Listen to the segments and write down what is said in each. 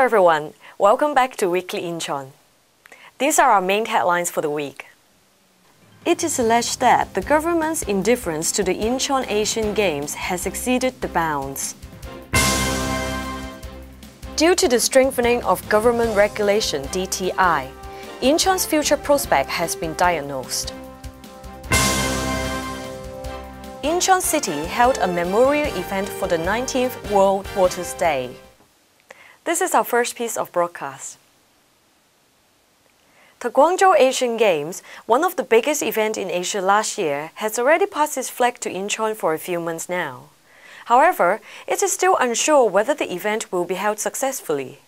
everyone, welcome back to Weekly Incheon. These are our main headlines for the week. It is alleged that the government's indifference to the Incheon Asian Games has exceeded the bounds. Due to the strengthening of government regulation (DTI), Incheon's future prospect has been diagnosed. Incheon City held a memorial event for the 19th World Waters Day. This is our first piece of broadcast. The Guangzhou Asian Games, one of the biggest events in Asia last year, has already passed its flag to Incheon for a few months now. However, it is still unsure whether the event will be held successfully.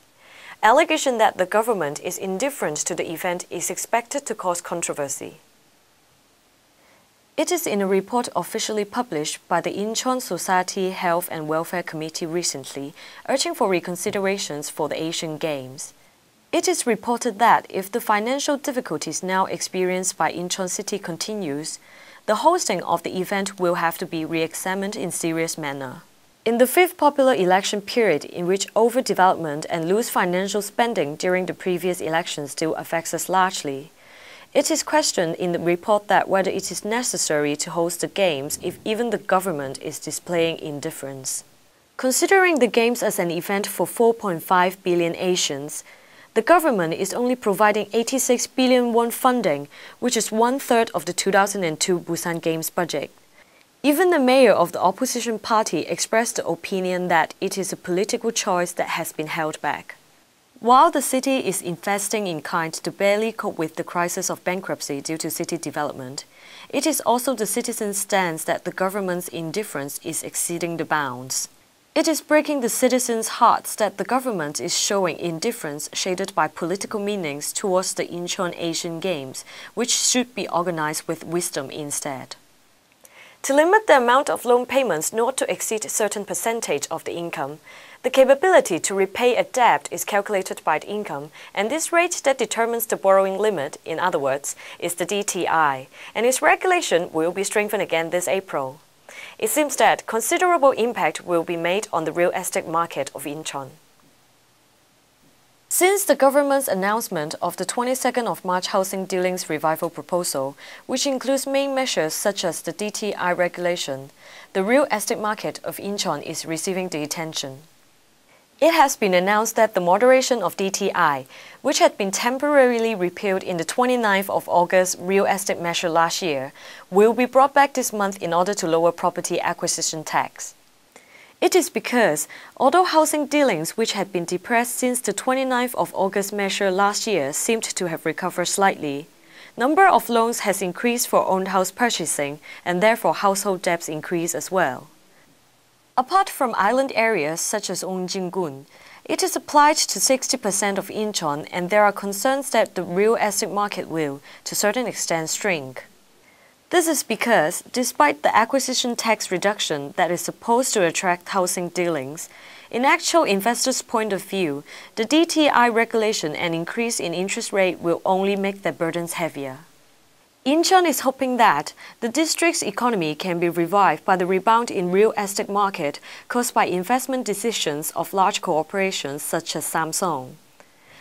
Allegation that the government is indifferent to the event is expected to cause controversy. It is in a report officially published by the Incheon Society Health and Welfare Committee recently, urging for reconsiderations for the Asian Games. It is reported that if the financial difficulties now experienced by Incheon City continues, the hosting of the event will have to be re-examined in serious manner. In the fifth popular election period in which overdevelopment and loose financial spending during the previous election still affects us largely, it is questioned in the report that whether it is necessary to host the Games if even the government is displaying indifference. Considering the Games as an event for 4.5 billion Asians, the government is only providing 86 billion won funding, which is one-third of the 2002 Busan Games budget. Even the mayor of the opposition party expressed the opinion that it is a political choice that has been held back. While the city is investing in kind to barely cope with the crisis of bankruptcy due to city development, it is also the citizens' stance that the government's indifference is exceeding the bounds. It is breaking the citizens' hearts that the government is showing indifference shaded by political meanings towards the Incheon Asian Games, which should be organized with wisdom instead. To limit the amount of loan payments not to exceed a certain percentage of the income, the capability to repay a debt is calculated by the income, and this rate that determines the borrowing limit, in other words, is the DTI, and its regulation will be strengthened again this April. It seems that considerable impact will be made on the real estate market of Incheon. Since the government's announcement of the 22nd of March Housing Dealings Revival proposal, which includes main measures such as the DTI regulation, the real estate market of Incheon is receiving the attention. It has been announced that the moderation of DTI, which had been temporarily repealed in the 29th of August real estate measure last year, will be brought back this month in order to lower property acquisition tax. It is because, although housing dealings which had been depressed since the 29th of August measure last year seemed to have recovered slightly, number of loans has increased for owned house purchasing and therefore household debts increase as well. Apart from island areas such as Ongjin-gun, it is applied to 60% of Incheon, and there are concerns that the real estate market will, to a certain extent, shrink. This is because, despite the acquisition tax reduction that is supposed to attract housing dealings, in actual investors' point of view, the DTI regulation and increase in interest rate will only make their burdens heavier. Incheon is hoping that the district's economy can be revived by the rebound in real estate market caused by investment decisions of large corporations such as Samsung.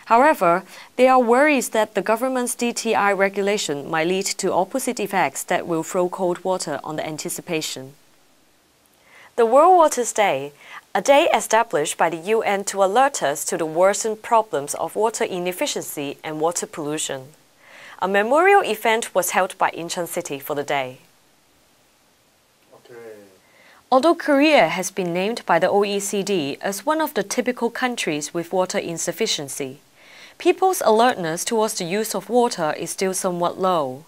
However, there are worries that the government's DTI regulation might lead to opposite effects that will throw cold water on the anticipation. The World Waters Day, a day established by the UN to alert us to the worsened problems of water inefficiency and water pollution. A memorial event was held by Incheon City for the day. Although Korea has been named by the OECD as one of the typical countries with water insufficiency, people's alertness towards the use of water is still somewhat low.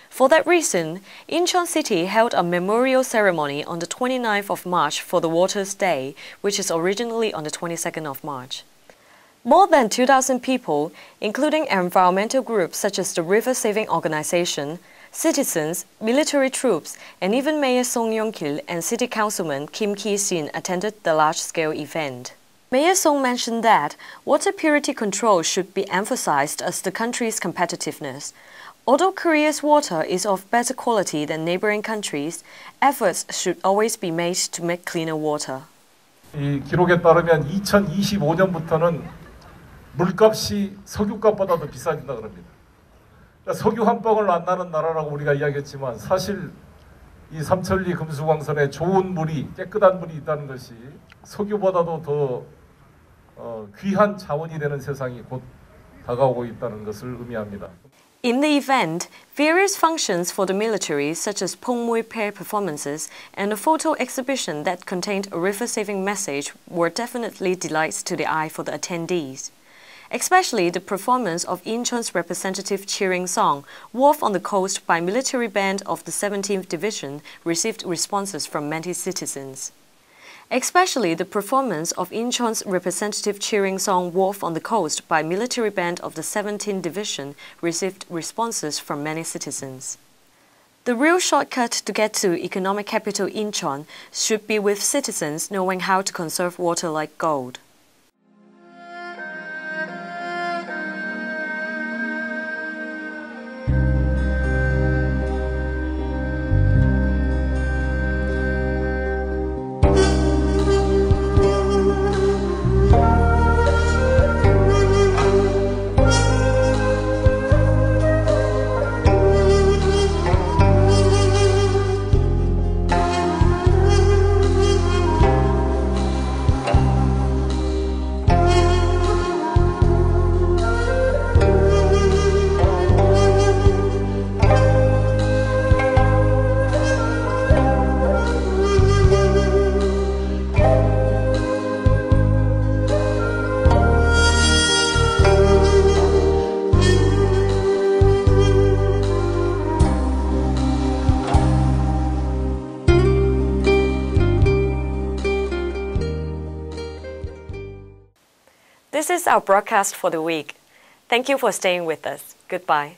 For that reason, Incheon City held a memorial ceremony on the 29th of March for the Waters Day, which is originally on the 22nd of March. More than 2,000 people, including environmental groups such as the River Saving Organization, citizens, military troops, and even Mayor Song Yong-kil and City Councilman Kim Ki-sin attended the large-scale event. Mayor Song mentioned that water purity control should be emphasized as the country's competitiveness. Although Korea's water is of better quality than neighboring countries, efforts should always be made to make cleaner water. 이 기록에 따르면 2025년부터는 물값이 석유값보다 더 비싸진다 그럽니다. 그러니까 석유 한 방울 안 나는 나라라고 우리가 이야기했지만 사실 이 삼천리 금수광선에 좋은 물이, 깨끗한 물이 있다는 것이 석유보다도 더 귀한 자원이 되는 세상이 곧 다가오고 있다는 것을 의미합니다. In the event, various functions for the military, such as Pongmui pair performances and a photo exhibition that contained a river-saving message, were definitely delights to the eye for the attendees. Especially the performance of Incheon's representative cheering song, Wharf on the Coast by military band of the 17th Division, received responses from many citizens. Especially the performance of Incheon's representative cheering song Wharf on the Coast by military band of the 17th Division received responses from many citizens. The real shortcut to get to economic capital Incheon should be with citizens knowing how to conserve water like gold. This is our broadcast for the week. Thank you for staying with us. Goodbye.